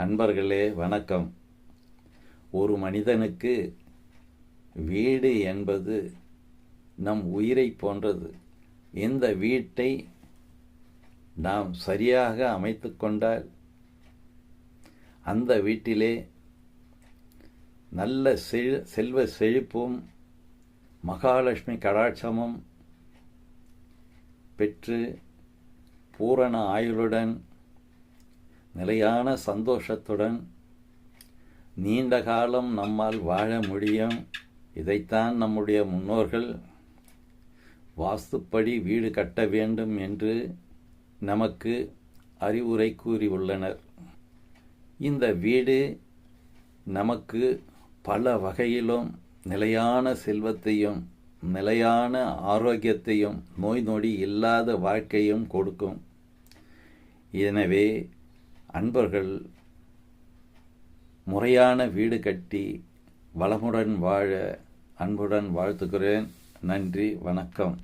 அன்பர்களே வணக்கம். ஒரு மனிதனுக்கு வீடு என்பது நம் உயிரை போன்றது. இந்த வீட்டை நாம் சரியாக அமைத்து கொண்டால் அந்த வீட்டிலே நல்ல செல்வ செழிப்பும் மகாலட்சுமி கடாட்சமும் பெற்று பூரண ஆயுளுடன் நிலையான சந்தோஷத்துடன் நீண்ட காலம் நம்மால் வாழ முடியும். இதைத்தான் நம்முடைய முன்னோர்கள் வாஸ்துப்படி வீடு கட்ட வேண்டும் என்று நமக்கு அறிவுரை கூறியுள்ளனர். இந்த வீடு நமக்கு பல வகையிலும் நிலையான செல்வத்தையும் நிலையான ஆரோக்கியத்தையும் நோய் நொடி இல்லாத வாழ்க்கையும் கொடுக்கும். எனவே அன்பர்கள் முறையான வீடு கட்டி வளமுடன் வாழ அன்புடன் வாழ்த்துகிறேன். நன்றி, வணக்கம்.